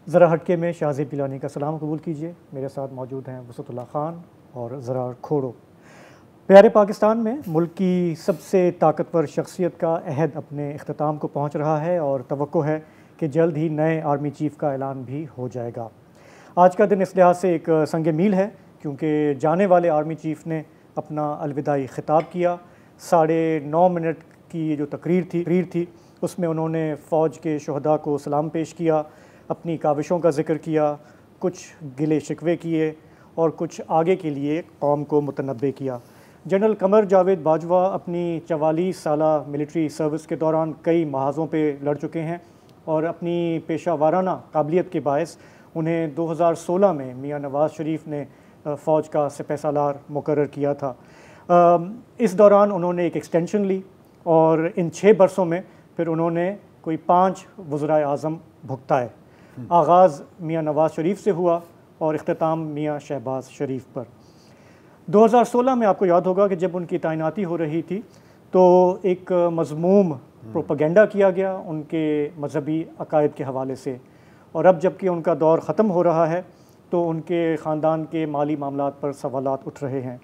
ज़रा हटके में शाज़ेब गिलानी का सलाम कबूल कीजिए। मेरे साथ मौजूद हैं वसतुल्लाह ख़ान और ज़रा खोड़ो। प्यारे पाकिस्तान में मुल्क की सबसे ताकतवर शख्सियत का अहद अपने अख्ताम को पहुँच रहा है और तवक्को है कि जल्द ही नए आर्मी चीफ़ का ऐलान भी हो जाएगा। आज का दिन इस लिहाज से एक संग मील है क्योंकि जाने वाले आर्मी चीफ़ ने अपना अलविदाई ख़िताब किया। 9.5 मिनट की ये जो तकरीर थी उसमें उन्होंने फ़ौज के शहदा को सलाम पेश किया, अपनी काविशों का ज़िक्र किया, कुछ गिले शिकवे किए और कुछ आगे के लिए कौम को मुतनब्बे किया। जनरल कमर जावेद बाजवा अपनी 44 साला मिलिट्री सर्विस के दौरान कई महाज़ों पे लड़ चुके हैं और अपनी पेशा वाराना काबिलियत के बायस उन्हें 2016 में मियाँ नवाज़ शरीफ ने फ़ौज का सिपहसालार मुकर्रर किया था। इस दौरान उन्होंने एक एक्सटेंशन ली और इन 6 बरसों में फिर उन्होंने कोई 5 वज़राए आज़म भुगताए। आगाज़ मियाँ नवाज़ शरीफ से हुआ और इख्तिताम मियाँ शहबाज शरीफ पर। 2016 में आपको याद होगा कि जब उनकी तैनाती हो रही थी तो एक मज़मूम प्रोपेगेंडा किया गया उनके मजहबी अकायद के हवाले से, और अब जबकि उनका दौर ख़त्म हो रहा है तो उनके ख़ानदान के माली मामलात पर सवालात उठ रहे हैं।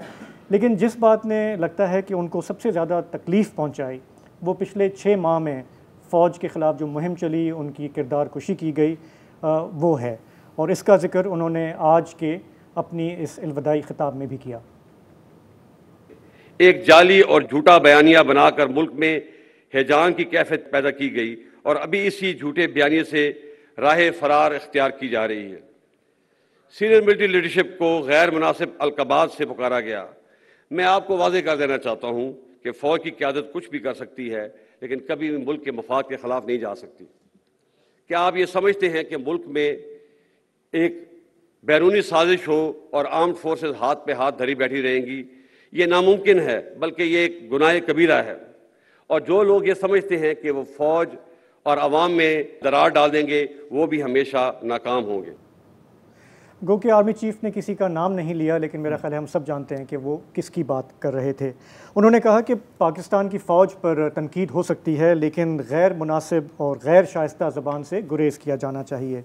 लेकिन जिस बात ने लगता है कि उनको सबसे ज़्यादा तकलीफ़ पहुँचाई वो पिछले 6 माह में फ़ौज के ख़िलाफ़ जो मुहिम चली, उनकी किरदार कुशी की गई, वो है, और इसका ज़िक्र उन्होंने आज के अपनी इस अलविदाई ख़िताब में भी किया। एक जाली और झूठा बयानिया बनाकर मुल्क में हैजान की कैफियत पैदा की गई और अभी इसी झूठे बयानिए से राह फरार इख्तियार की जा रही है। सीनियर मिलिट्री लीडरशिप को गैर मुनासिब अलकबात से पुकारा गया। मैं आपको वाज़ेह कर देना चाहता हूँ कि फ़ौज की क़यादत कुछ भी कर सकती है लेकिन कभी भी मुल्क के मफाद के ख़िलाफ़ नहीं जा सकती। क्या आप ये समझते हैं कि मुल्क में एक बैरूनी साजिश हो और आर्म्ड फोर्सेस हाथ पे हाथ धरी बैठी रहेंगी? ये नामुमकिन है, बल्कि ये एक गुनाह कबीरा है। और जो लोग ये समझते हैं कि वो फ़ौज और अवाम में दरार डाल देंगे वो भी हमेशा नाकाम होंगे। गो कि आर्मी चीफ़ ने किसी का नाम नहीं लिया, लेकिन मेरा ख्याल है हम सब जानते हैं कि वो किसकी बात कर रहे थे। उन्होंने कहा कि पाकिस्तान की फ़ौज पर तनकीद हो सकती है लेकिन गैर मुनासिब और गैर शाइस्ता ज़बान से गुरेज़ किया जाना चाहिए।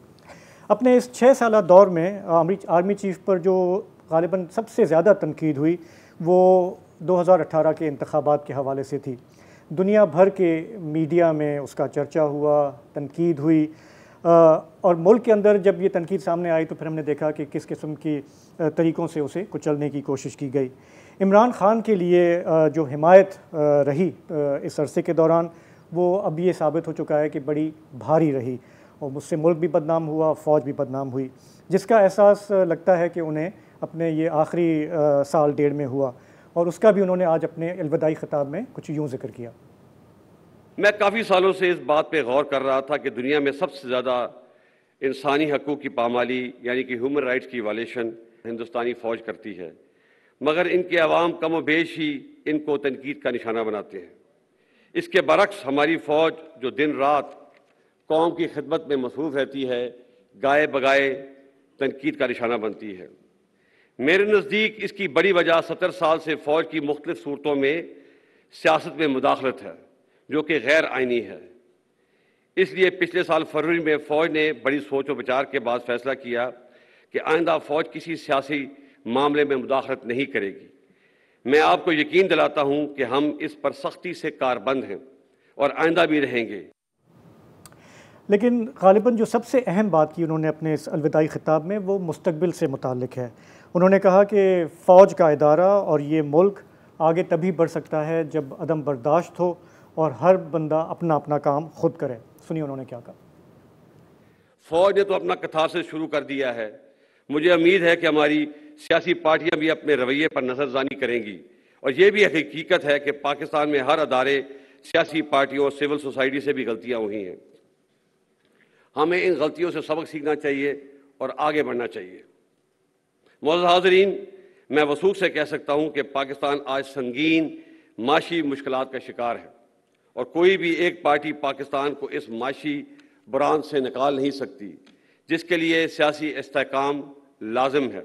अपने इस 6 साला दौर में आर्मी चीफ़ पर जो ग़ालिबन सबसे ज़्यादा तनकीद हुई वो 2018 के इंतखाबात के हवाले से थी। दुनिया भर के मीडिया में उसका चर्चा हुआ, तनकीद हुई, और मुल्क के अंदर जब ये तनकीद सामने आई तो फिर हमने देखा कि किस किस्म की तरीक़ों से उसे कुचलने की कोशिश की गई। इमरान ख़ान के लिए जो हिमायत रही इस अरसे के दौरान वो अब ये साबित हो चुका है कि बड़ी भारी रही और मुझसे मुल्क भी बदनाम हुआ, फ़ौज भी बदनाम हुई, जिसका एहसास लगता है कि उन्हें अपने ये आखिरी साल 1.5 में हुआ, और उसका भी उन्होंने आज अपने अलविदाई ख़िताब में कुछ यूँ ज़िक्र किया। मैं काफ़ी सालों से इस बात पे गौर कर रहा था कि दुनिया में सबसे ज़्यादा इंसानी हकूक़ की पामाली यानी कि ह्यूमन राइट्स की वायलेशन हिंदुस्तानी फ़ौज करती है, मगर इनके अवाम कम व बेश ही इनको तनकीद का निशाना बनाते हैं। इसके बरक्स हमारी फ़ौज जो दिन रात कौम की खिदमत में मसरूफ़ रहती है, गाए बगाए तनकीद का निशाना बनती है। मेरे नज़दीक इसकी बड़ी वजह 70 साल से फ़ौज की मुख्तलिफ़ सूरतों में सियासत में मुदाखलत है जो कि गैर आइनी है। इसलिए पिछले साल फरवरी में फ़ौज ने बड़ी सोच और विचार के बाद फैसला किया कि आइंदा फ़ौज किसी सियासी मामले में मुदाखलत नहीं करेगी। मैं आपको यकीन दिलाता हूं कि हम इस पर सख्ती से कारबंद हैं और आइंदा भी रहेंगे। लेकिन ग़ालिबन जो सबसे अहम बात की उन्होंने अपने इस अलविदाई ख़िताब में वो मुस्तक़बिल से मुताल्लिक़ है। उन्होंने कहा कि फ़ौज का इदारा और ये मुल्क आगे तभी बढ़ सकता है जब अदम बर्दाश्त हो और हर बंदा अपना अपना काम खुद करे। सुनिए उन्होंने क्या कहा। फ़ौज ने तो अपना कथार से शुरू कर दिया है। मुझे उम्मीद है कि हमारी सियासी पार्टियां भी अपने रवैये पर नज़रसानी करेंगी और ये भी हकीकत है कि पाकिस्तान में हर अदारे, सियासी पार्टियों और सिविल सोसाइटी से भी गलतियां हुई हैं। हमें इन गलतियों से सबक सीखना चाहिए और आगे बढ़ना चाहिए। मुअज़्ज़ज़ हाज़रीन, मैं वसूख से कह सकता हूं कि पाकिस्तान आज संगीन माशी मुश्किलात का शिकार है और कोई भी एक पार्टी पाकिस्तान को इस माशी बुरान से निकाल नहीं सकती, जिसके लिए सियासी इस्तेहकाम लाजिम है।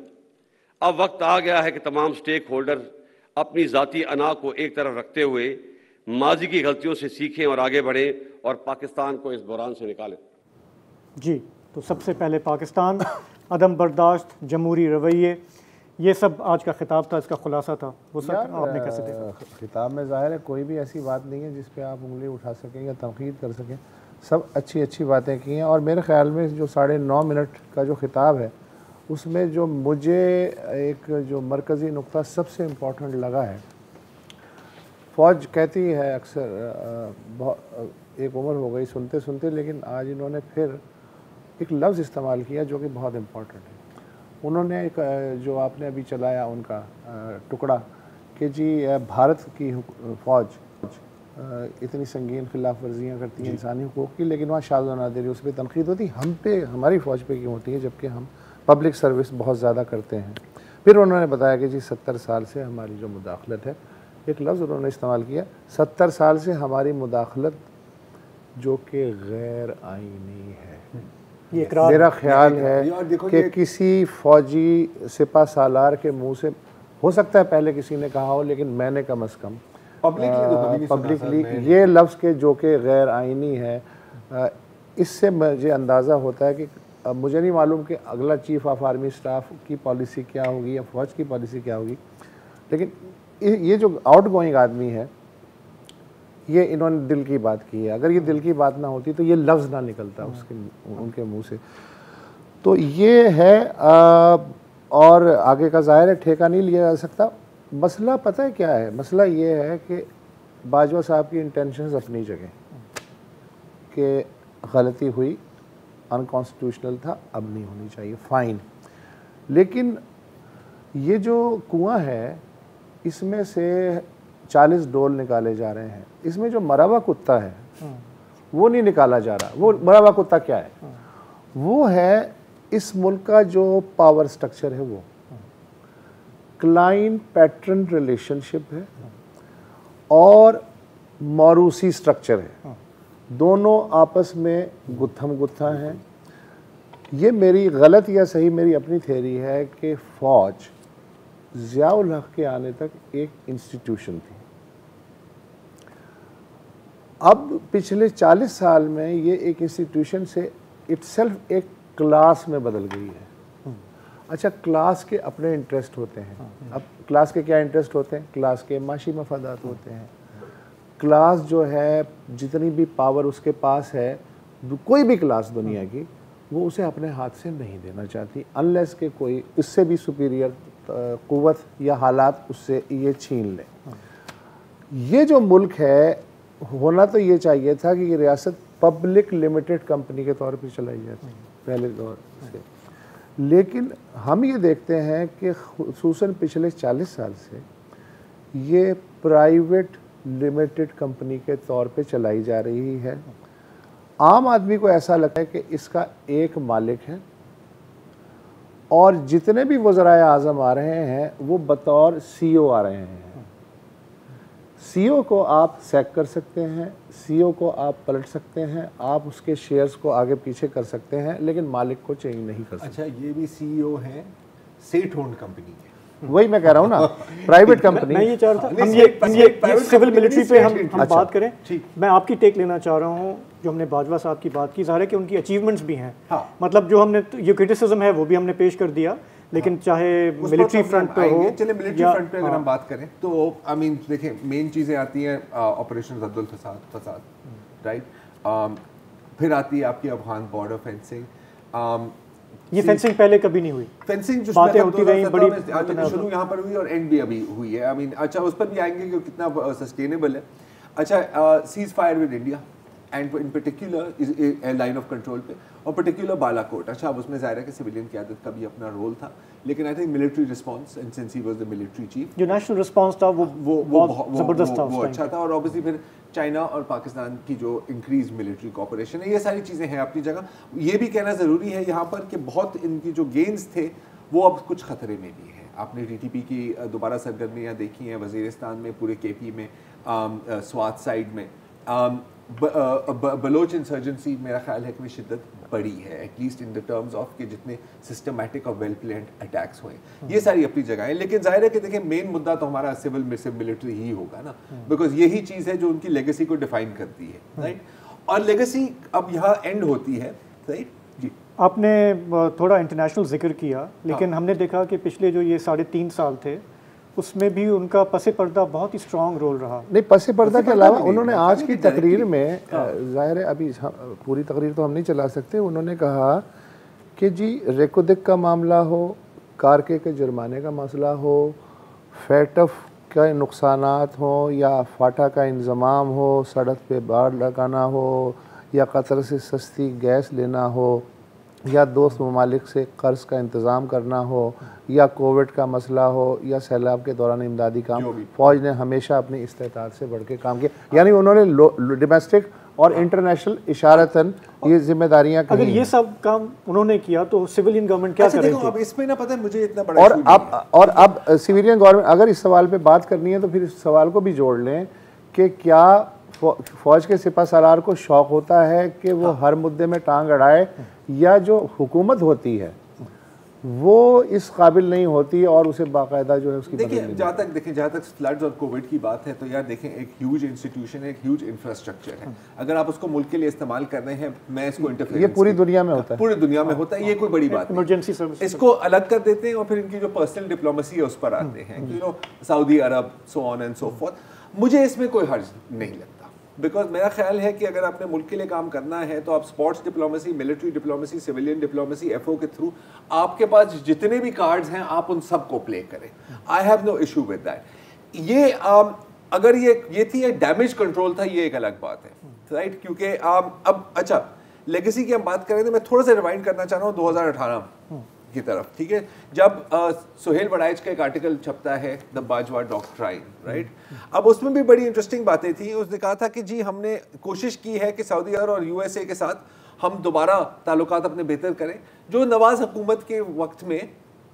अब वक्त आ गया है कि तमाम स्टेक होल्डर अपनी ज़ाती अना को एक तरफ रखते हुए माजी की गलतियों से सीखें और आगे बढ़ें और पाकिस्तान को इस बहरान से निकालें। जी, तो सबसे पहले पाकिस्तान, अदम बर्दाश्त, जमहूरी रवैये, ये सब आज का खिताब था, इसका खुलासा था। वो सब आपने कैसे देखा? खिताब में ज़ाहिर है कोई भी ऐसी बात नहीं है जिस पे आप उंगली उठा सकें या तनकीद कर सकें। सब अच्छी अच्छी बातें की हैं और मेरे ख़्याल में जो 9.5 मिनट का जो खिताब है उसमें जो मुझे एक जो मरकज़ी नुक्ता सबसे इम्पोर्टेंट लगा है, फ़ौज कहती है अक्सर एक उम्र हो गई सुनते सुनते, लेकिन आज इन्होंने फिर एक लफ्ज़ इस्तेमाल किया जो कि बहुत इम्पोर्टेंट है। उन्होंने एक जो आपने अभी चलाया उनका टुकड़ा कि जी भारत की फ़ौज इतनी संगीन खिलाफ वर्जियाँ करती हैं इंसानी हुकूक़ की, लेकिन वहाँ शाज़ व नादिर उस पर तनक़ीद होती, हम पे हमारी फ़ौज पे क्यों होती है जबकि हम पब्लिक सर्विस बहुत ज़्यादा करते हैं। फिर उन्होंने बताया कि जी 70 साल से हमारी जो मुदाखलत है, एक लफ्ज़ उन्होंने इस्तेमाल किया, 70 साल से हमारी मुदाखलत जो कि गैर आईनी है। मेरा ख्याल है कि किसी फ़ौजी सिपा सालार के मुंह से हो सकता है पहले किसी ने कहा हो, लेकिन मैंने कम अज़ कम पब्लिकली ये लफ्ज़ के जो कि गैर आईनी है, इससे मुझे अंदाज़ा होता है कि मुझे नहीं मालूम कि अगला चीफ़ ऑफ आर्मी स्टाफ की पॉलिसी क्या होगी या फ़ौज की पॉलिसी क्या होगी, लेकिन ये जो आउट गोइंग आदमी है, ये इन्होंने दिल की बात की है। अगर ये दिल की बात ना होती तो ये लफ्ज़ ना निकलता उनके मुंह से। तो ये है और आगे का ज़ाहिर है ठेका नहीं लिया जा सकता। मसला पता है क्या है? मसला ये है कि बाजवा साहब की इंटेंशंस अपनी जगह कि गलती हुई, अनकॉन्स्टिट्यूशनल था, अब नहीं होनी चाहिए, फ़ाइन। लेकिन ये जो कुआं है इसमें से 40 डोल निकाले जा रहे हैं, इसमें जो मरा हुआ कुत्ता है वो नहीं निकाला जा रहा। वो मरा हुआ कुत्ता क्या है? वो है इस मुल्क का जो पावर स्ट्रक्चर है, वो क्लाइंट पैटर्न रिलेशनशिप है और मौरूसी स्ट्रक्चर है। दोनों आपस में गुत्थम गुत्था हैं। ये मेरी गलत या सही मेरी अपनी थ्योरी है कि फ़ौज ज़ियाउल हक़ के आने तक एक इंस्टीट्यूशन थी। अब पिछले 40 साल में ये एक इंस्टीट्यूशन से इटसेल्फ एक क्लास में बदल गई है। अच्छा, क्लास के अपने इंटरेस्ट होते हैं। अब क्लास के क्या इंटरेस्ट होते हैं? क्लास के माशी मफादात होते हैं। क्लास जो है जितनी भी पावर उसके पास है, कोई भी क्लास दुनिया की, वो उसे अपने हाथ से नहीं देना चाहती अनलेस के कोई इससे भी सुपीरियर क़ुव्वत या हालात उससे ये छीन ले। ये जो मुल्क है, होना तो ये चाहिए था कि ये रियासत पब्लिक लिमिटेड कंपनी के तौर पे चलाई जाती पहले दौर से, लेकिन हम ये देखते हैं कि खुसूसन पिछले 40 साल से ये प्राइवेट लिमिटेड कंपनी के तौर पे चलाई जा रही है। आम आदमी को ऐसा लगता है कि इसका एक मालिक है और जितने भी वज़राए आज़म आ रहे हैं वो बतौर सीईओ आ रहे हैं। सीईओ को आप सैक कर सकते हैं, सीईओ को आप पलट सकते हैं, आप उसके शेयर्स को आगे पीछे कर सकते हैं, लेकिन मालिक को चेंज नहीं कर सकते। अच्छा, ये भी सीईओ हैं स्टेट ओन्ड कंपनी के। वही मैं कह रहा हूँ ना, प्राइवेट कंपनी। मैं ये चाह रहा था हम ये सिविल मिलिट्री पे हम बात करें। मैं आपकी टेक लेना चाह रहा हूँ। जो हमने बाजवा साहब की बात की, ज़ाहिर है कि उनकी अचीवमेंट्स भी हैं। मतलब जो हमने ये क्रिटिसिज्म है वो भी हमने पेश कर दिया, लेकिन चाहे मिलिट्री फ्रंट पे हो, चले मिलिट्री फ्रंट पे अगर हम बात करें तो आई मीन देखें, मेन चीज़ें आती हैं ऑपरेशन अब्दुल फसाद, राइट। फिर आती है आपकी अफगान बॉर्डर फेंसिंग। ये फेंसिंग पहले कभी नहीं हुई। फेंसिंग जो बातें होती रही, बड़ी शुरू यहाँ पर हुई और एंड भी अभी हुई है। आई मीन अच्छा, उस पर भी आएंगे कि कितना सस्टेनेबल है। अच्छा, cease fire with India and in particular line of control पे और पर्टिकुलर बालाकोट। अच्छा, अब उसमें ज़ाहिर है कि सिविलियन क़यादत का भी अपना रोल था, लेकिन I think military response and since he was the military chief, जो नेशनल रिस्पांस था वो ज़बरदस्त था, वो अच्छा था। और ऑब्वियसली फिर चाइना और पाकिस्तान की जो इंक्रीज मिलिट्री कोऑपरेशन है, ये सारी चीज़ें हैं अपनी जगह। ये भी कहना ज़रूरी है यहाँ पर कि बहुत इनकी जो गेन्स थे वो अब कुछ ख़तरे में भी हैं। आपने TTP की दोबारा सरगर्मियाँ देखी हैं वज़ीरिस्तान में, पूरे KP में, स्वात साइड में। बलोच इंसर्जेंसी मेरा ख्याल है कि शिद्दत बढ़ी है, at least in the terms of कि जितने सिस्टमैटिक और वेल प्लान्ड अटैक्स हुए, ये सारी अपनी जगह है। लेकिन जाहिर है कि देखिए मेन मुद्दा तो हमारा सिविल मिलिट्री ही होगा ना, बिकॉज यही चीज़ है जो उनकी लेगेसी को डिफाइन करती है, राइट। और लेगेसी अब यहाँ एंड होती है, राइट जी। आपने थोड़ा इंटरनेशनल जिक्र किया, लेकिन हमने देखा कि पिछले जो ये 3.5 साल थे उसमें भी उनका पसे पर्दा बहुत ही स्ट्रॉन्ग रोल रहा। नहीं, पसे पर्दा के अलावा उन्होंने आज की तकरीर में, जाहिर है अभी पूरी तकरीर तो हम नहीं चला सकते, उन्होंने कहा कि जी रेकोदिक का मामला हो, कारके के जुर्माने का मसला हो, फैटफ के नुकसानात हो, या फाटा का इंतज़ाम हो, सड़क पे बाड़ लगाना हो, या कतर से सस्ती गैस लेना हो, या दोस्त ममालिक से कर्ज का इंतज़ाम करना हो, या कोविड का मसला हो, या सैलाब के दौरान इमदादी काम, फ़ौज ने हमेशा अपनी इस्तेताअत से बढ़ के काम किया। यानी उन्होंने डोमेस्टिक और इंटरनेशनल इशारतन ये जिम्मेदारियां अगर ये सब काम उन्होंने किया तो सिविलियन गवर्नमेंट क्या करेगी? देखो अब इसमें ना पता है मुझे इतना बड़ा और अब सिविलियन गवर्नमेंट, अगर इस सवाल पे बात करनी है तो फिर इस सवाल को भी जोड़ लें कि क्या फ़ौज के सिपह सालार को शौक़ होता है कि वो हर मुद्दे में टांग अड़ाए, या जो हुकूमत होती है वो इस काबिल नहीं होती और उसे बाकायदा जो है उसकी देखिए जहाँ तक फ्लड्स और कोविड की बात है तो यार देखें एक ह्यूज इंस्टीट्यूशन है, एक ह्यूज इंफ्रास्ट्रक्चर है। अगर आप उसको मुल्क के लिए इस्तेमाल कर रहे हैं, मैं इसको इंटरफेरेंस, ये पूरी दुनिया में होता है, पूरी दुनिया में होता है, ये कोई बड़ी बात इमरजेंसी सर्विस, इसको अलग कर देते हैं और फिर इनकी जो पर्सनल डिप्लोमेसी है उस पर आते हैं, you know Saudi Arab, so on and so fourth. मुझे इसमें कोई हर्ज नहीं लगता, बिकॉज मेरा ख्याल है कि अगर आपने मुल्क के लिए काम करना है तो आप sports diplomacy, military diplomacy, civilian diplomacy, FO के थ्रू आपके पास जितने भी कार्ड्स हैं आप उन सबको प्ले करें। I have no issue with that. ये अगर ये थी डैमेज कंट्रोल था, ये एक अलग बात है, राइट। क्योंकि अब अच्छा लेगेसी की हम बात करें तो मैं थोड़ा सा रिवाइंड करना चाह रहा हूँ 2018 की तरफ, ठीक है, जब सुहेल वड़ाइच का एक आर्टिकल छपता है द बाजवा डॉक्ट्राइन, राइट। अब उसमें भी बड़ी इंटरेस्टिंग बातें थी। उसने कहा था कि जी हमने कोशिश की है कि सऊदी अरब और यूएसए के साथ हम दोबारा ताल्लुकात अपने बेहतर करें, जो नवाज हुकूमत के वक्त में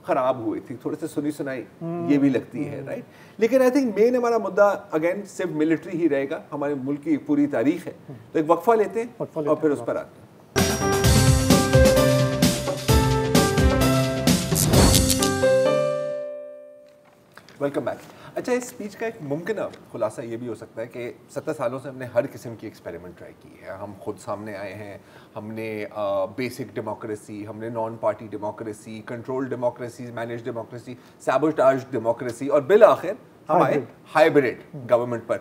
खराब हुई थी, थोड़े से सुनी सुनाई ये भी लगती है, राइट। लेकिन आई थिंक मेन हमारा मुद्दा अगेन सिर्फ मिलिट्री ही रहेगा, हमारे मुल्क की पूरी तारीख है। तो एक वक्फा लेते हैं और फिर उस पर आते हैं। Welcome back. अच्छा, इस स्पीच का एक मुमकिन खुलासा ये भी हो सकता है कि 70 सालों से हमने हर किस्म की एक्सपेरिमेंट ट्राई की है। हम खुद सामने आए हैं, हमने बेसिक डेमोक्रेसी, हमने non party democracy, control democracy, manage democracy, sabotage democracy, और बिल आखिर हम आए हाइब्रिड गवर्नमेंट पर।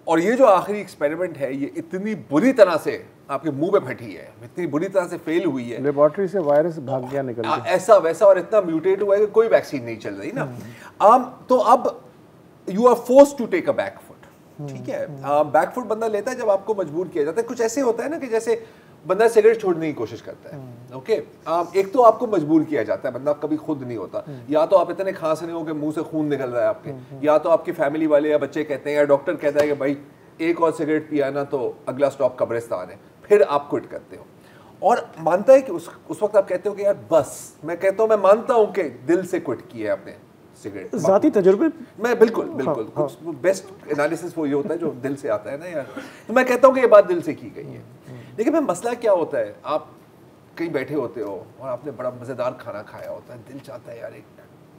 और ये जो आखिरी एक्सपेरिमेंट है ये इतनी बुरी तरह से आपके मुंह पे फटी है, इतनी बुरी तरह से फेल हुई है, लेबोरेटरी से वायरस भाग गया निकल के, ऐसा वैसा, और इतना म्यूटेट हुआ है कि कोई वैक्सीन नहीं चल रही ना। तो अब you are forced to take a back foot, ठीक है। बैक फुट बंदा लेता है जब आपको मजबूर किया जाता है। कुछ ऐसे होता है ना कि जैसे बंदा सिगरेट छोड़ने की कोशिश करता है, ओके। एक तो आपको मजबूर किया जाता है, बंदा कभी खुद नहीं होता, या तो आप इतने खांस रहे हो कि मुंह से खून निकल रहा है आपके, या तो आपकी फैमिली वाले या बच्चे कहते हैं या डॉक्टर कहता है कि भाई एक और सिगरेट पिया ना तो अगला स्टॉप कब्रिस्तान है, फिर आप क्विट करते हो। और मानता है कि उस वक्त आप कहते हो कि यार बस, मैं कहता हूँ मैं मानता हूँ कि दिल से क्विट किया है आपने सिगरेट, ज़ाती तजुर्बे, मैं बिल्कुल कुछ बेस्ट एनालिसिस वो ये होता है जो दिल से आता है ना यार। तो मैं कहता हूँ कि ये बात दिल से की गई है। लेकिन मैं मसला क्या होता है, आप कहीं बैठे होते हो और आपने बड़ा मज़ेदार खाना खाया होता है, दिल चाहता है यार एक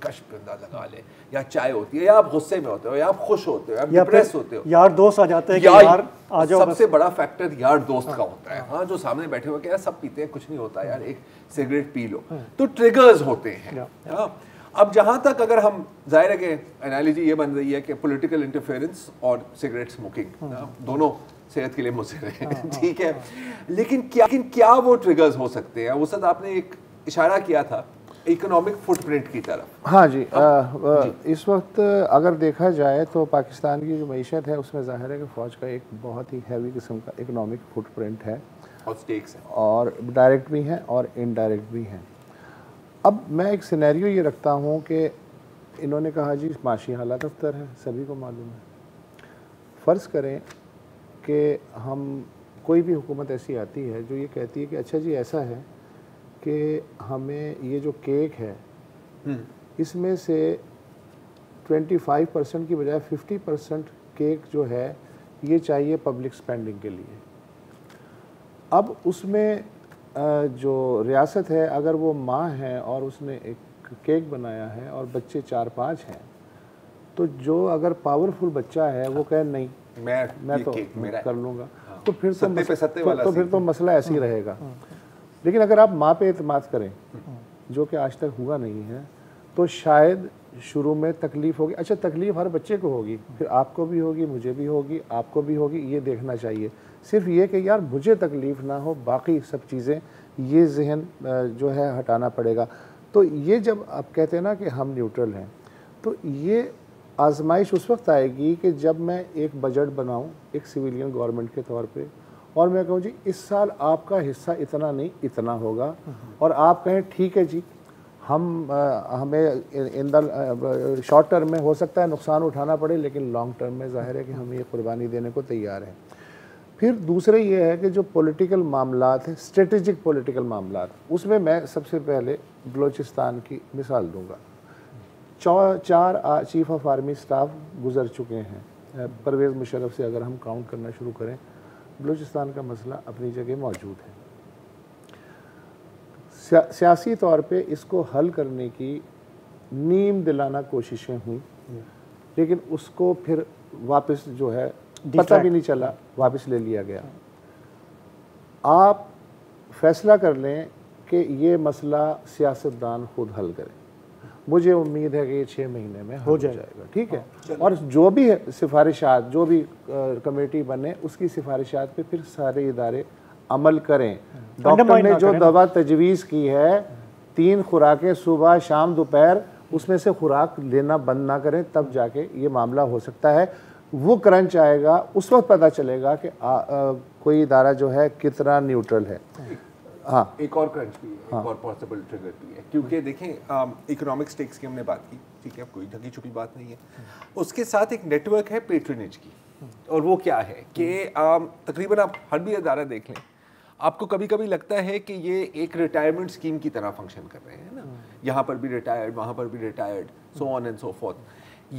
कश पिंदा लगा ले, या चाय होती है, या आप गुस्से में होते हो, या आप खुश होते हो, या डिप्रेस होते हो, यार दोस्त आ जाते हैं कि यार आ जाओ। सबसे बड़ा फैक्टर यार दोस्त का होता है। हाँ, जो सामने बैठे हुए यार सब पीते हैं, कुछ नहीं होता यार, एक सिगरेट पी लो, तो ट्रिगर्स होते हैं। हाँ, अब जहां तक अगर हम जाहिर है कि एनालॉजी ये बन रही है कि पॉलिटिकल इंटरफेरेंस और सिगरेट स्मोकिंग दोनों सेहत के लिए मुज़र है, ठीक है। लेकिन क्या वो ट्रिगर्स हो सकते हैं? उस वक्त आपने एक इशारा किया था इकोनॉमिक फुटप्रिंट की तरफ। हाँ जी, इस वक्त अगर देखा जाए तो पाकिस्तान की जो मईशत है उसमें ज़ाहिर है कि फ़ौज का एक बहुत ही हैवी किस्म का इकोनॉमिक फुटप्रिंट है, और स्टेक्स हैं, और डायरेक्ट भी हैं और इनडायरेक्ट भी हैं। अब मैं एक सिनेरियो ये रखता हूँ कि इन्होंने कहा जी माशी हालात अफ्तर है, सभी को मालूम है। फ़र्ज़ करें कि हम कोई भी हुकूमत ऐसी आती है जो ये कहती है कि अच्छा जी ऐसा है कि हमें ये जो केक है इसमें से 25% की बजाय 50% केक जो है ये चाहिए पब्लिक स्पेंडिंग के लिए। अब उसमें जो रियासत है, अगर वो माँ है और उसने एक केक बनाया है और बच्चे 4-5 हैं, तो जो अगर पावरफुल बच्चा है वो कहे नहीं मैं तो कर लूँगा, तो फिर तो फिर तो मसला ऐसे ही रहेगा। लेकिन अगर आप माँ पे एतमाद करें, जो कि आज तक हुआ नहीं है, तो शायद शुरू में तकलीफ़ होगी। अच्छा, तकलीफ़ हर बच्चे को होगी, फिर आपको भी होगी, मुझे भी होगी, आपको भी होगी, ये देखना चाहिए। सिर्फ ये कि यार मुझे तकलीफ़ ना हो, बाकी सब चीज़ें ये जहन जो है हटाना पड़ेगा। तो ये जब आप कहते हैं ना कि हम न्यूट्रल हैं, तो ये आजमाइश उस वक्त आएगी कि जब मैं एक बजट बनाऊं एक सिविलियन गवर्नमेंट के तौर पे, और मैं कहूँ जी इस साल आपका हिस्सा इतना नहीं इतना होगा, और आप कहें ठीक है जी हमें इन द शॉर्ट टर्म में हो सकता है नुकसान उठाना पड़े, लेकिन लॉन्ग टर्म में जाहिर है कि हम ये कुर्बानी देने को तैयार हैं। फिर दूसरे ये है कि जो पॉलिटिकल मामलात हैं, स्ट्रेटेजिक पॉलिटिकल मामलात, उसमें मैं सबसे पहले बलूचिस्तान की मिसाल दूंगा। 4 चीफ ऑफ आर्मी स्टाफ गुजर चुके हैं। परवेज़ मुशर्रफ से अगर हम काउंट करना शुरू करें, बलूचिस्तान का मसला अपनी जगह मौजूद है। सियासी तौर पे इसको हल करने की नीम दिलाना कोशिशें हुई, लेकिन उसको फिर वापस जो है पता भी नहीं चला, वापस ले लिया गया। आप फैसला कर लें कि ये मसला सियासतदान खुद हल करें। मुझे उम्मीद है कि ये 6 महीने में हो जाएगा, ठीक है। और जो भी है सिफारिशात, जो भी कमेटी बने, उसकी सिफारिशात पे फिर सारे इदारे अमल करें। डॉक्टर ने जो दवा तजवीज़ की है, 3 खुराकें सुबह शाम दोपहर, उसमें से खुराक लेना बंद ना करें, तब जाके ये मामला हो सकता है। वो क्रंच आएगा, उस वक्त पता चलेगा कि कोई इदारा जो है कितना न्यूट्रल है। हाँ, एक और क्रंच भी है, एक और पॉसिबल ट्रिगर भी है, क्योंकि देखें इकोनॉमिक स्टेक्स की हमने बात की, ठीक है, कोई ढकी छुपी बात नहीं है। उसके साथ एक नेटवर्क है पेट्रनेज की, और वो क्या है कि तकरीबन आप हर भी इदारा देख लें, आपको कभी कभी लगता है कि ये एक रिटायरमेंट स्कीम की तरह फंक्शन कर रहे हैं ना, यहाँ पर भी रिटायर्ड, वहाँ पर भी retired, so on and so fourth.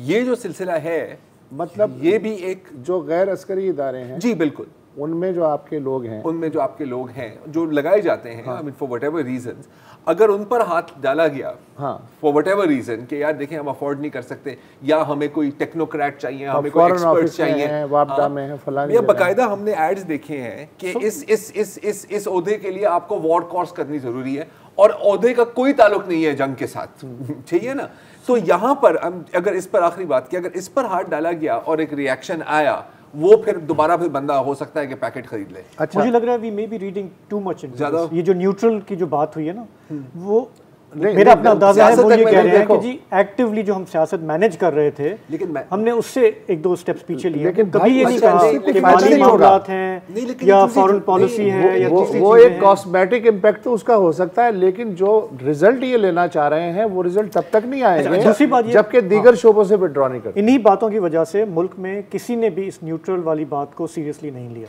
ये जो सिलसिला है, मतलब ये भी एक जो गैर अस्करी इदारे हैं, जी बिल्कुल, उनमें जो आपके लोग हैं, जो लगाए जाते हैं, I mean for whatever reasons, अगर उन पर हाथ डाला गया, फॉर व्हाटएवर रीजन, कि यार देखें हम अफोर्ड नहीं कर सकते, या हमें कोई टेक्नोक्रेट चाहिए, हमें कोई एक्सपर्ट चाहिए, बाकायदा हमने एड्स देखे हैं कि इस ओहदे के लिए आपको वॉर कोर्स करनी जरूरी है, और ओहदे का कोई ताल्लुक नहीं है जंग के साथ, चाहिए ना। तो यहाँ पर अगर इस पर आखिरी बात की, अगर इस पर हाथ डाला गया और एक रिएक्शन आया, वो फिर दोबारा फिर बंदा हो सकता है कि पैकेट खरीद ले। अच्छा, मुझे लग रहा है we may be reading too much in ज्यादा। ये जो न्यूट्रल की जो बात हुई है ना, वो मेरा अपना अंदाजा है, वो ये कह रहे हैं कि जी एक्टिवली जो हम सियासत मैनेज कर रहे थे, लेकिन हमने उससे 1-2 स्टेप्स पीछे लिए, लेकिन कभी ये नहीं कहा कि माली मामलात हैं या फॉरेन पॉलिसी है, या वो एक कॉस्मेटिक इम्पैक्ट तो उसका हो सकता है, लेकिन जो रिजल्ट ये लेना चाह रहे हैं वो रिजल्ट तब तक नहीं आएंगे जबकि दीगर शोबों से विड्रॉ नहीं करते। इन्हीं बातों की वजह से मुल्क में किसी ने भी इस न्यूट्रल वाली बात को सीरियसली नहीं लिया।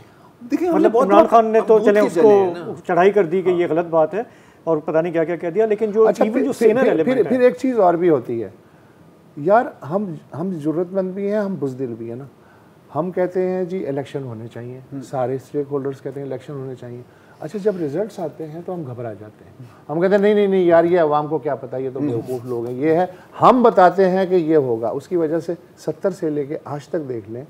मतलब इमरान खान ने तो चले उसको चढ़ाई कर दी कि ये गलत बात है, और पता नहीं क्या क्या कह दिया, लेकिन जो अच्छा, जो सीनियर एलिमेंट है, फिर एक चीज़ और भी होती है यार, हम ज़रूरतमंद भी हैं, हम बुज़दिल भी हैं ना। हम कहते हैं जी इलेक्शन होने चाहिए, सारे स्टेक होल्डर्स कहते हैं इलेक्शन होने चाहिए। अच्छा, जब रिजल्ट्स आते हैं तो हम घबरा जाते हैं, हम कहते हैं नहीं नहीं यार ये अवाम को क्या पता, ये तो बेवकूफ़ लोग हैं, ये है, हम बताते हैं कि ये होगा। उसकी वजह से 70 से लेके आज तक देख लें,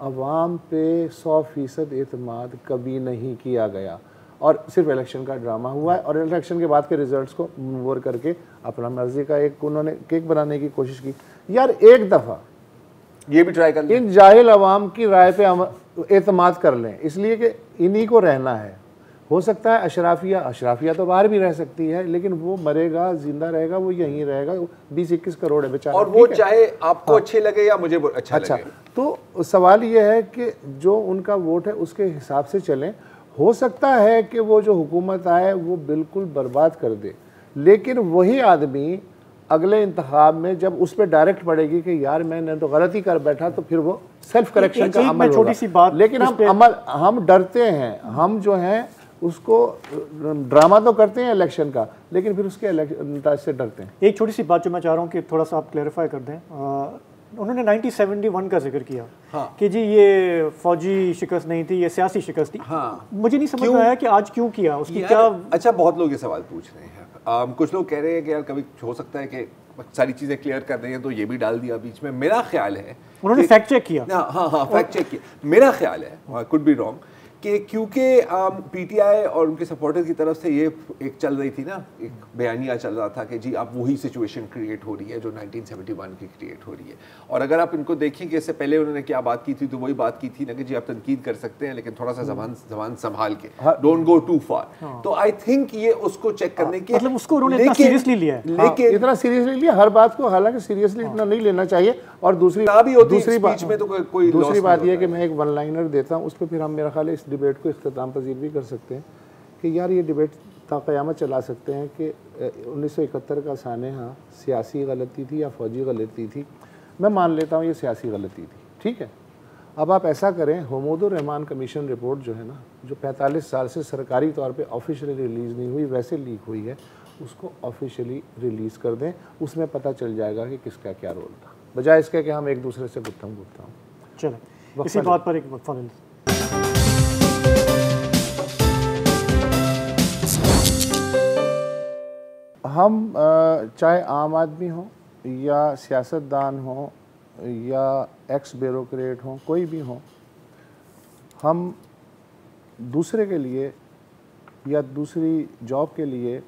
अवाम पे 100% एतमाद कभी नहीं किया गया, और सिर्फ इलेक्शन का ड्रामा हुआ है, और इलेक्शन के बाद के रिजल्ट्स को मूव करके अपना मर्जी का एक उन्होंने केक बनाने की कोशिश की। यार एक दफ़ा ये भी ट्राई कर लें, इन जाहिल अवाम की राय पे एतमाद कर लें, इसलिए कि इन्हीं को रहना है। हो सकता है अशराफिया तो बाहर भी रह सकती है, लेकिन वो मरेगा, जिंदा रहेगा, वो यहीं रहेगा। 20-21 करोड़ है बेचारा, और वो चाहे आपको अच्छे लगे या मुझे अच्छा लगे। तो सवाल ये है कि जो उनका वोट है उसके हिसाब से चलें। हो सकता है कि वो जो हुकूमत आए वो बिल्कुल बर्बाद कर दे, लेकिन वही आदमी अगले इंतखाब में जब उस पर डायरेक्ट पड़ेगी कि यार मैंने तो गलती कर बैठा, तो फिर वो सेल्फ करेक्शन का अमल होगा। छोटी सी बात, लेकिन हम डरते हैं, हम जो हैं उसको ड्रामा तो करते हैं इलेक्शन का, लेकिन फिर उसके इलेक्शन से डरते हैं। एक छोटी सी बात जो मैं चाह रहा हूँ कि थोड़ा सा आप क्लैरिफाई कर दें, उन्होंने 1971 का जिक्र किया हाँ। कि जी ये फौजी शिकस्त नहीं थी, ये सियासी शिकस्त थी। हाँ। मुझे नहीं समझ में आया कि आज क्यों किया, उसकी यार, क्या। अच्छा, बहुत लोग ये सवाल पूछ रहे हैं। कुछ लोग कह रहे हैं कि यार कभी हो सकता है कि सारी चीज़ें क्लियर कर रहे हैं तो ये भी डाल दिया बीच में। मेरा ख्याल है उन्होंने फैक्ट चेक किया। हाँ, फैक्ट चेक किया। मेरा ख्याल है, कुड बी रॉन्ग, कि क्योंकि पीटीआई और उनके सपोर्टर की तरफ से ये एक चल रही थी ना, एक बयानिया चल रहा था कि जी अब वही सिचुएशन क्रिएट हो रही है जो 1971 की क्रिएट हो रही है। और अगर आप इनको देखें कि इससे पहले उन्होंने क्या बात की थी, तो वही बात की थी ना कि जी आप तनकीद कर सकते हैं लेकिन थोड़ा सा जबान संभाल के, डोंट गो टू फार। तो आई थिंक ये उसको चेक करने के, मतलब उसको उन्होंने इतना सीरियसली लिया है। लेकिन इतना सीरियसली लिया हर बात को, हालांकि सीरियसली इतना नहीं लेना चाहिए। और दूसरी बात यह कि मैं एक वन लाइनर देता हूँ, उस पर फिर हम मेरा ख्याल है इस डिबेट को इख्तिताम पजीर भी कर सकते हैं कि यार ये डिबेट क़यामत चला सकते हैं कि 1971 का सानेहा सियासी गलती थी या फौजी गलती थी। मैं मान लेता हूँ ये सियासी गलती थी, ठीक है। अब आप ऐसा करें, हमीदुर रहमान कमीशन रिपोर्ट जो है ना, जो 45 साल से सरकारी तौर पे ऑफिशियली रिलीज़ नहीं हुई, वैसे लीक हुई है, उसको ऑफिशियली रिलीज़ कर दें। उसमें पता चल जाएगा कि किसका क्या रोल था, बजाय इसके कि हम एक दूसरे से गुत्थम गुत्था हूँ। चलो इसी बात पर एक वक्फा लें। हम चाहे आम आदमी हो या सियासतदान हो या एक्स ब्यूरोक्रेट हो, कोई भी हो, हम दूसरे के लिए या दूसरी जॉब के लिए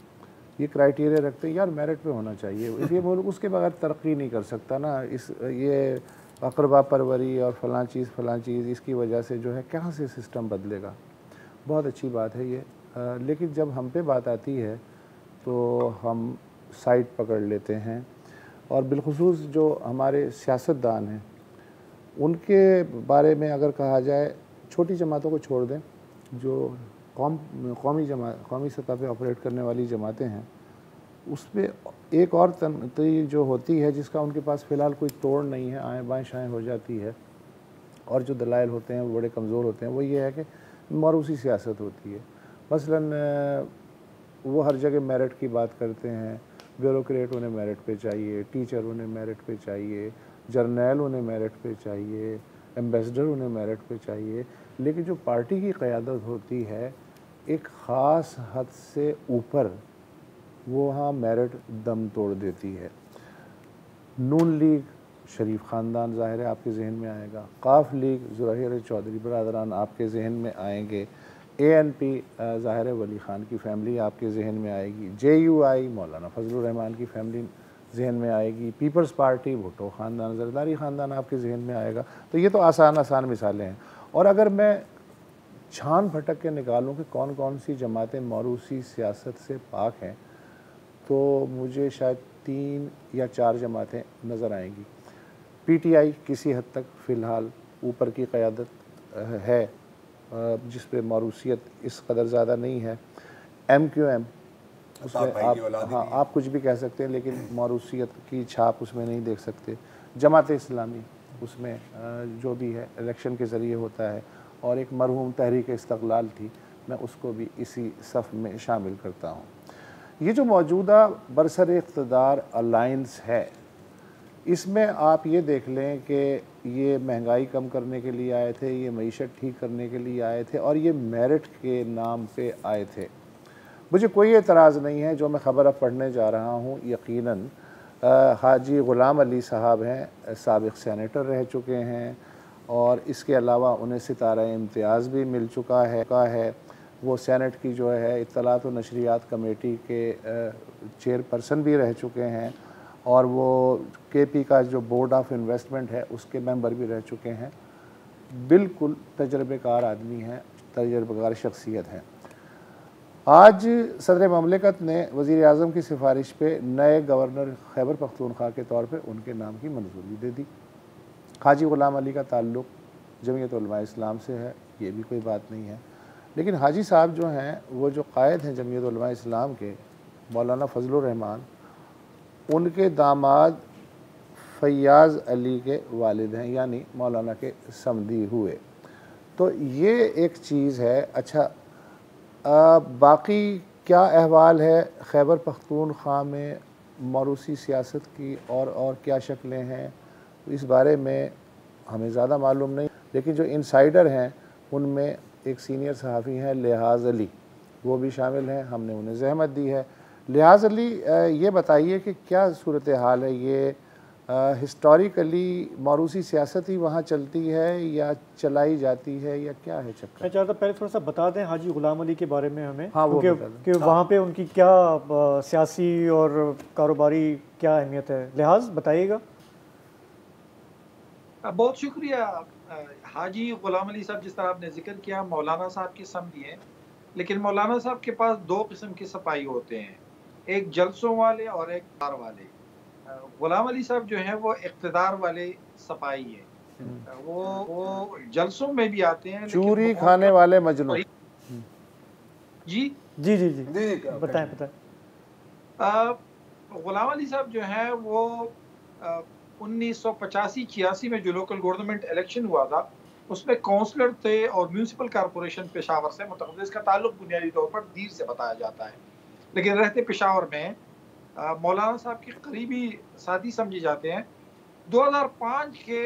ये क्राइटेरिया रखते हैं यार मेरिट पे होना चाहिए। ये मुल्क उसके बगैर तरक्की नहीं कर सकता ना। ये अकरबा परवरी और फ़लाँ चीज़ इसकी वजह से जो है कहाँ से सिस्टम बदलेगा। बहुत अच्छी बात है ये, लेकिन जब हम पे बात आती है तो हम साइड पकड़ लेते हैं। और बिलखुसूस जो हमारे सियासतदान हैं उनके बारे में अगर कहा जाए, छोटी जमातों को छोड़ दें, जो कौमी सतह पे ऑपरेट करने वाली जमातें हैं, उसमें एक और तनकीद जो होती है जिसका उनके पास फ़िलहाल कोई तोड़ नहीं है, आएँ बाएँ शाएँ हो जाती है, और जो दलाइल होते हैं वो बड़े कमज़ोर होते हैं, वो ये है कि मरूसी सियासत होती है। मसलन वो हर जगह मेरिट की बात करते हैं, ब्यूरोक्रेट उन्हें मेरिट पे चाहिए, टीचर उन्हें मेरिट पे चाहिए, जर्नैल उन्हें मेरिट पे चाहिए, एम्बेसडर उन्हें मेरिट पे चाहिए। लेकिन जो पार्टी की क़यादत होती है एक ख़ास हद से ऊपर, वो हाँ मेरिट दम तोड़ देती है। नून लीग शरीफ ख़ानदान ज़ाहिर है आपके जहन में आएगा, काफ लीग ज़ुरैर चौधरी बरदरान आपके जहन में आएंगे, ANP ज़ाहिर वली ख़ान की फ़ैमिली आपके जहन में आएगी, JUI मौलाना फजलुर रहमान की फ़ैमिली जहन में आएगी, पीपल्स पार्टी भुट्टो ख़ानदान ज़रदारी ख़ानदान आपके जहन में आएगा। तो ये तो आसान मिसालें हैं। और अगर मैं छान भटक के निकालूँ कि कौन कौन सी जमातें मौरूसी सियासत से पाक हैं, तो मुझे शायद 3 या 4 जमातें नज़र आएंगी। PTI किसी हद तक फ़िलहाल ऊपर की क़यादत है, जिस पे मौरूसियत इस कदर ज़्यादा नहीं है। MQM उसमें आप कुछ भी कह सकते हैं, लेकिन मौरूसियत की छाप उसमें नहीं देख सकते। जमात इस्लामी उसमें जो भी है इलेक्शन के ज़रिए होता है, और एक मरहूम तहरीक इस्तक़लाल थी, मैं उसको भी इसी सफ़ में शामिल करता हूँ। ये जो मौजूदा बरसर इक़्तिदार अलायंस है, इसमें आप ये देख लें कि ये महंगाई कम करने के लिए आए थे, ये मईशत ठीक करने के लिए आए थे, और ये मेरिट के नाम पे आए थे। मुझे कोई एतराज़ नहीं है, जो मैं ख़बर अब पढ़ने जा रहा हूँ यकीनन हाजी ग़ुलाम अली साहब हैं, साबिक़ सेनेटर रह चुके हैं, और इसके अलावा उन्हें सितारा इम्तियाज़ भी मिल चुका है। वो सेनेट की जो है इत्तलात व नशरियात कमेटी के चेयरपर्सन भी रह चुके हैं, और वो KP का जो बोर्ड ऑफ इन्वेस्टमेंट है उसके मेंबर भी रह चुके हैं। बिल्कुल तजर्बेकार आदमी हैं, तजर्बेकार शख्सियत हैं। आज सदर ममलिकत ने वज़ीर आज़म की सिफारिश पे नए गवर्नर खैबर पख्तूनख्वा के तौर पे उनके नाम की मंजूरी दे दी। हाजी ग़ुलाम अली का ताल्लुक़ जमीयत उलमा इस्लाम से है, ये भी कोई बात नहीं है। लेकिन हाजी साहब जो हैं, वो जो कायद हैं जमीयत उलमा इस्लाम के, मौलाना फजलुर रहमान, उनके दामाद फ़ैयाज़ अली के वालिद हैं, यानी मौलाना के समधी हुए। तो ये एक चीज़ है। अच्छा, बाकी क्या अहवाल है खैबर पख्तूनख्वा में मौरूसी सियासत की, और क्या शक्लें हैं, इस बारे में हमें ज़्यादा मालूम नहीं, लेकिन जो इनसाइडर हैं उनमें एक सीनियर सहाफ़ी हैं लिहाज अली, वो भी शामिल हैं, हमने उन्हें ज़हमत दी है। लिहाज अली, ये बताइए कि क्या सूरत हाल है, ये हिस्टोरिकली मौरूसी सियासत ही वहाँ चलती है या चलाई जाती है या क्या है चक्कर? मैं चाहता पहले थोड़ा सा बता दें हाजी गुलाम अली के बारे में हमें, हाँ, वो क्योंकि वहाँ पे उनकी क्या सियासी और कारोबारी क्या अहमियत है, लिहाज बताइएगा। बहुत शुक्रिया। हाजी गुलाम अली साहब, जिस तरह आपने जिक्र किया, मौलाना साहब के समधी हैं, लेकिन मौलाना साहब के पास दो किस्म के सपाई होते हैं, एक जलसों वाले और एक इक़्तिदार वाले। गुलाम अली साहब जो हैं वो इक़्तिदार वाले सपाई हैं, वो जलसों में भी आते हैं, चूरी खाने वाले मजनू। जी जी जी जी बताएं बताएं। गुलाम अली साहब जो हैं वो 1985-86 में जो लोकल गवर्नमेंट इलेक्शन हुआ था उसमें काउंसलर थे और म्यूनिसिपल कॉरपोरेशन पेशावर से मुतअल्लिक़। इसका ताल्लुक बुनियादी तौर पर दीर से बताया जाता है, लेकिन रहते पेशावर में मौलाना साहब के करीबी साथी समझे जाते हैं। 2005 के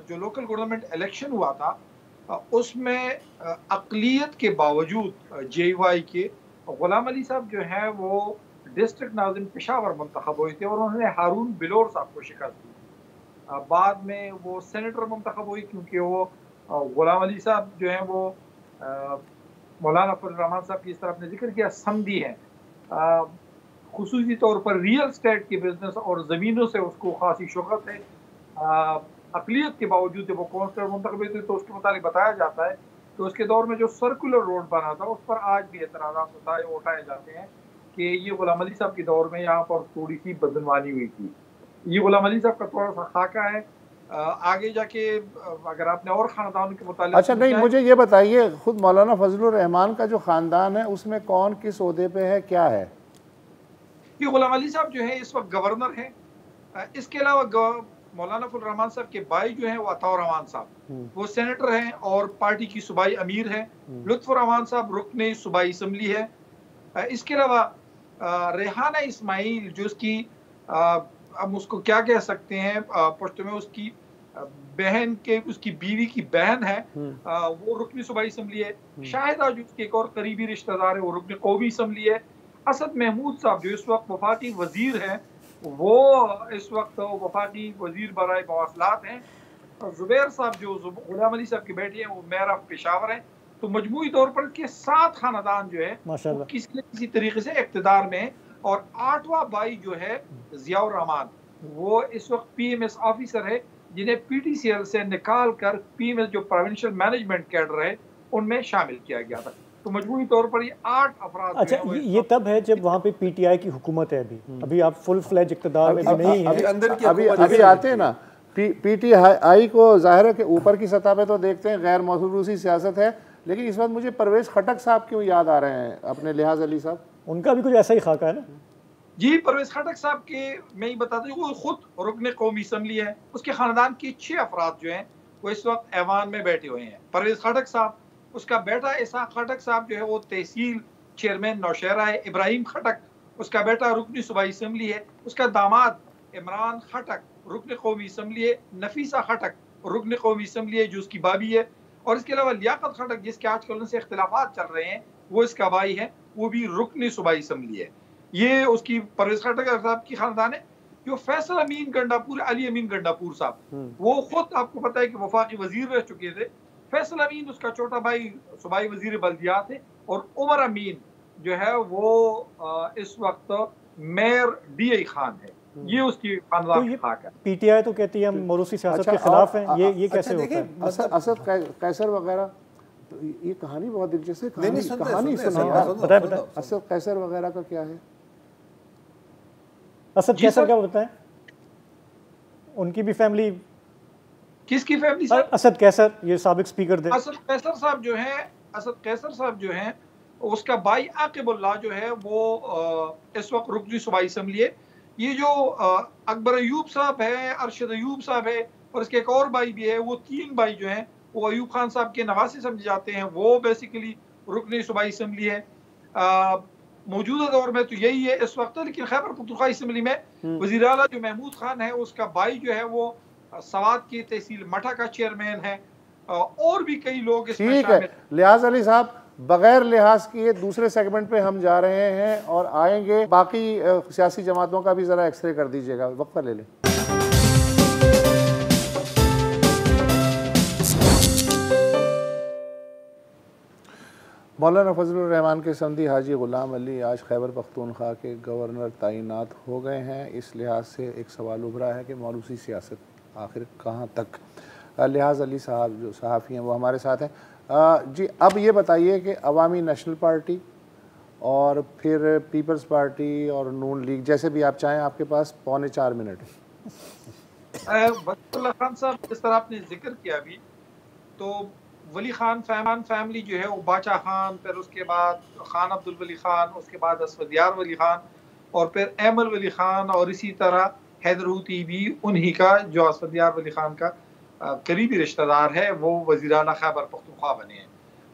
जो लोकल गवर्नमेंट इलेक्शन हुआ था उसमें अक़लियत के बावजूद JY के गुलाम अली साहब जो हैं वो डिस्ट्रिक्ट नाज़िम पेशावर मुंतखब हुए थे और उन्होंने हारून बिलोर साहब को शिकस्त दी। बाद में वो सेनेटर मुंतखब हुई, क्योंकि वो गुलाम अली साहब जो हैं वो मौलाना फजल रहमान साहब की, इस तरह आपने जिक्र किया, समधी हैं। खुसूसी तौर पर रियल स्टेट के बिजनेस और ज़मीनों से उसको खासी शोहरत है। अक़लियत के बावजूद जब वो काउंसलर मुंतखब हुए थे तो उसके मुताबिक बताया जाता है कि उसके दौर में जो सर्कुलर रोड बना था उस पर आज भी एतराज़ात उठाए जाते हैं कि ये गुलाम अली साहब के दौर में यहाँ पर थोड़ी सी बदनवानी हुई थी। ये गुलाम अली साहब का थोड़ा सा खाका है। आगे जाके अगर आपने और ख़ानदान के मुतालिक, अच्छा नहीं, मुझे ये बताइए, खुद मौलाना फजलुर रहमान का जो ख़ानदान है उसमें कौन किस ओहदे पे है, क्या है? ये गुलाम अली साहब जो है इस वक्त गवर्नर हैं। इसके अलावा मौलाना फजलुर रहमान साहब के भाई जो हैं वो अताउर रहमान साहब, वो सेनेटर हैं और पार्टी की सूबाई अमीर हैं। लुत्फ़ुर रहमान साहब रुकने सूबाई असम्बली है। इसके अलावा रेहाना इस्माइल, जो उसकी हम उसको क्या कह सकते हैं पश्तो में, उसकी बहन के, उसकी बीवी की बहन है, वो रुकनी सूबाई असम्बली है। शाहिदा जो उसके एक और करीबी रिश्तेदार है वो रुकनी कौमी असम्बली है। असद महमूद साहब जो इस वक्त वफाकी वजीर हैं वो इस वक्त वफाकी वजीर बराए मवासलात हैं। जुबैर साहब जो गुलाम अली साहब की बेटी हैं वो मेयर ऑफ पेशावर हैं। तो मजमूई तौर पर के 7 खानदान जो है वो किसी न किसी तरीके से इक़्तिदार में, और 8वां भाई जो है ज़ियाउर रहमान, वो इस वक्त PMS ऑफिसर है, जिन्हें PTCL से निकाल कर PMS जो प्रोविंशियल मैनेजमेंट कैडर है उनमें शामिल किया गया था। तो मजमूई तौर पर ये 8 अफराद। अच्छा, ये तब है जब वहाँ पे PTI की हुकूमत है। अभी आप फुल फ्लेज इक़्तिदार में भी नहीं है। अभी आते हैं ना PTI को, ज़ाहिर है कि ऊपर की सतह पे तो देखते हैं गैर मौरूसी सियासत है, लेकिन इस वक्त मुझे परवेज़ खटक साहब क्यों याद आ रहे हैं, अपने लिहाज अली साहब? उनका भी कुछ ऐसा ही खाका है ना? जी, परवेज़ खटक साहब के मैं ही बताता हूँ, वो खुद रुकने कौमी असम्बली है। उसके ख़ानदान के 6 अफराद जो हैं वो इस वक्त ऐवान में बैठे हुए हैं। परवेज़ खटक साहब, उसका बेटा इसाक खटक साहब जो है वो तहसील चेयरमैन नौशहरा है। इब्राहिम खटक, उसका बेटा रुकनी सूबाई असम्बली है। उसका दामाद इमरान खटक रुकन कौमी असम्बली है। नफीसा खटक रुकन कौमी असम्बली है जो उसकी भाभी है। और इसके अलावा लियाकत खटक, जिसके आजकल उनसे इख्तिलाफात चल रहे हैं, वो इसका भाई है, वो भी रुकन सूबाई असम्बली है। ये उसकी परवेज़ खटक साहब की खानदान है। जो फैसल अमीन गंडापुर, अली अमीन गंडापुर साहब, वो खुद आपको पता है कि वफाकी वजीर रह चुके थे। फैसल अमीन उसका छोटा भाई सूबाई वजीर बल्दियात है। और उमर अमीन जो है वो इस वक्त मेयर DI खान है। ये उसकी खानदान की खाक है। PTI तो कहती है हम मौरूसी सियासत के खिलाफ हैं। ये कैसे होता है? असद कैसर वगैरह, तो ये कहानी बहुत दिलचस्प है। कहानी बताएं। असद कैसर वगैरह का क्या है? असद कैसर का बताएं। उनकी भी फैमिली, किसकी फैमिली सर? असद कैसर, ये साबिक स्पीकर थे। असद कैसर साहब जो हैं, असद कैसर साहब जो हैं, उसका भाई आकिबुल्लाह जो है वो इस वक्त रुकनी सूबाई असम्बली है। ये जो अकबर अयूब साहब है, अरशद अयूब साहब है, और इसके एक और भाई भी है, वो 3 भाई जो हैं वो अयूब खान साहब के नवासे समझे जाते हैं। वो बेसिकली रुकनी सूबाई असम्बली है। मौजूदा दौर में तो यही है इस वक्त। लेकिन खैबर पख्तूनख्वा असम्बली में वज़ीर आला जो महमूद खान है, उसका भाई जो है वो सवात की तहसील मठा का चेयरमैन है, और भी कई लोग इसमें ठीक है। शामिल। लिहाज अली साहब, बगैर लिहाज किए दूसरे सेगमेंट पे हम जा रहे हैं और आएंगे। बाकी सियासी जमातों का भी ज़रा एक्सरे कर दीजिएगा, वक्फा ले लें। मौलाना फजलुर रहमान के समधी हाजी ग़ुलाम अली आज खैबर पख्तूनख्वा के गवर्नर तैनात हो गए हैं। इस लिहाज से एक सवाल उभरा है कि मौरूसी सियासत आखिर कहाँ तक। लिहाज अली साहब जो सहाफ़ी हैं वो हमारे साथ हैं। जी, अब ये बताइए कि अवामी नेशनल पार्टी और फिर पीपल्स पार्टी और नून लीग, जैसे भी आप चाहें, आपके पास 3.25 मिनट है। वलीउल्लाह खान साहब, जिस तरह आपने जिक्र किया अभी, तो वली खान फैमिली जो है वो बादशाह खान, फिर उसके बाद खान अब्दुल वली खान, उसके बाद असफदयार वली खान और फिर ऐमल वली खान, और इसी तरह हैदर हूती भी उन्हीं का, जो असफदयार वली खान का करीबी रिश्तेदार है, वो वज़ीर आला खैबर पख्तूनख्वा बने हैं।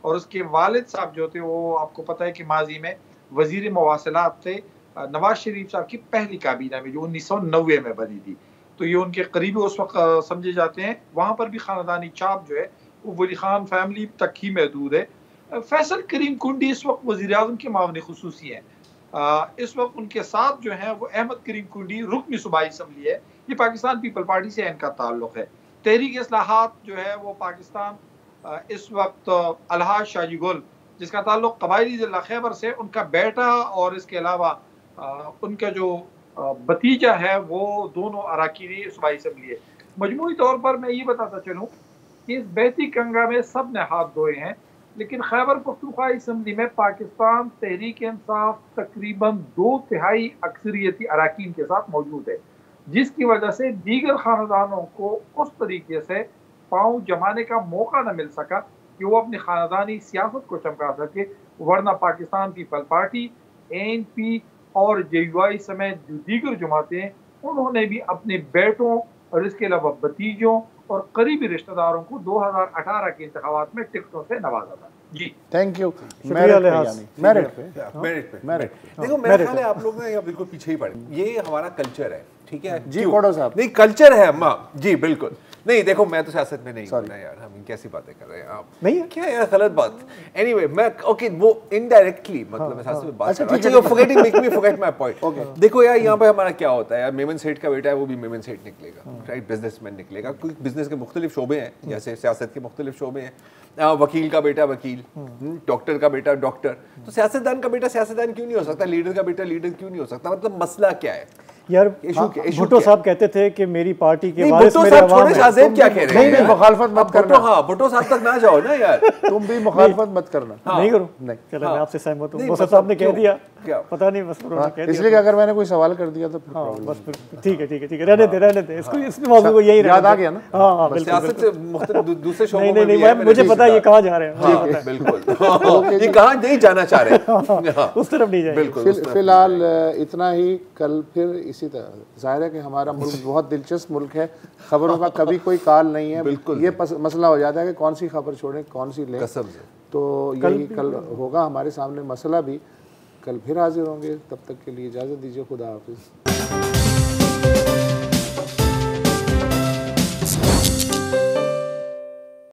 और उसके वालिद साहब जो थे वो आपको पता है कि माजी में वज़ीर मवासिलात थे नवाज शरीफ साहब की पहली काबीना में, जो 1990 में बनी थी। तो ये उनके करीबी उस वक्त समझे जाते हैं। वहाँ पर भी ख़ानदानी चाप जो है वो वली खान फैमिली तक ही महदूद है। फैसल करीम कुंडी इस वक्त वज़ीर आज़म के मामले खुसूसी हैं। इस वक्त उनके साथ जो है वो अहमद करीम कुंडी रुकन सूबाई असम्बली है। ये पाकिस्तान पीपल पार्टी से इनका ताल्लुक़ है। तहरीक इस्लाहात जो है वो पाकिस्तान इस वक्त अलहाज शाजी गुल, जिसका ताल्लुक़ कबायली ज़िला खैबर से, उनका बेटा और इसके अलावा उनका जो भतीजा है वो दोनों अरकान सूबाई असम्बली है। मजमूई तौर पर मैं ये बताता चलूँ कि इस बहती गंगा में सब ने हाथ धोए हैं, लेकिन खैबर पख्तूनख्वा असम्बली में पाकिस्तान तहरीक इंसाफ तकरीबन 2/3 अक्सरियती अरकान के साथ मौजूद है, जिसकी वजह से दीगर खानदानों को उस तरीके से पाँव जमाने का मौका न मिल सका कि वो अपनी खानदानी सियासत को चमका सके। वरना पाकिस्तान पीपल पार्टी, ANP और JUI समेत जो दीगर जमातें, उन्होंने भी अपने बेटों और इसके अलावा भतीजों और करीबी रिश्तेदारों को 2018 के इंतखाबात में टिकटों से नवाजा था। जी, थैंक यू। मेरिट पे देखो, मेरा ख्याल है आप लोग ना यहाँ बिल्कुल पीछे ही पड़े। ये हमारा कल्चर है, ठीक है जी कोड़ो साहब। नहीं, कल्चर है अम्मा जी, बिल्कुल नहीं। देखो, मैं तो सियासत में नहीं हूँ ना यार, हम कैसी बातें कर रहे हैं आप, नहीं क्या यार गलत बात। एनीवे, मैं ओके वो इनडायरेक्टली मतलब मैं सियासत में बात कर रहा हूं। अच्छा, you forgetting, make me forget my point. देखो यार, यहाँ पे हमारा क्या होता है यार, मेमन सेठ का बेटा है, वो भी मेमन सेठ निकलेगा, राइट, बिजनेसमैन निकलेगा। कोई बिजनेस के मुख्तलिफ शोबे हैं, जैसे सियासत के मुख्तलिफ शोबे हैं। वकील का बेटा वकील, डॉक्टर का बेटा डॉक्टर। तो सियासतदान का बेटा सियासतदान क्यों नहीं हो सकता? लीडर का बेटा लीडर क्यों नहीं हो सकता? मतलब मसला क्या है यार? भुट्टो साहब कहते थे कि मेरी पार्टी के वारिस मेरे अवाम हैं। शाहज़ेब क्या कह रहे हैं? नहीं, मुखालफत मत करना। हाँ, भुट्टो साहब तक ना जाओ ना यार, तुम भी मुखालफत मत करना। नहीं करो, नहीं। चलो मैं आपसे सहमत हूँ। मुसर साहब ने कह दिया, पता नहीं बस उन्होंने कह दिया, इसलिए अगर मैंने कोई सवाल कर दिया तो हाँ बस ठीक है, रहने दे इसको, इस मौके को यही याद आ गया ना। हाँ, सियासत से मुख्तलिफ दूसरे शोबों में नहीं, मुझे पता है ये कहाँ जा रहे हैं। बिल्कुल, ये कहाँ नहीं जाना चाह रहे, उस तरफ नहीं जाएंगे। बिल्कुल। फिलहाल इतना ही, कल फिर इसी तरह। जाहिर है कि हमारा मुल्क बहुत दिलचस्प मुल्क है, खबरों का कभी कोई काल नहीं है। बिल्कुल, ये मसला हो जाता है कि कौन सी खबर छोड़ें, कौन सी लें। कसम से तो यही कल होगा हमारे सामने मसला भी। कल फिर हाजिर होंगे, तब तक के लिए इजाज़त दीजिए। खुदा हाफिज़।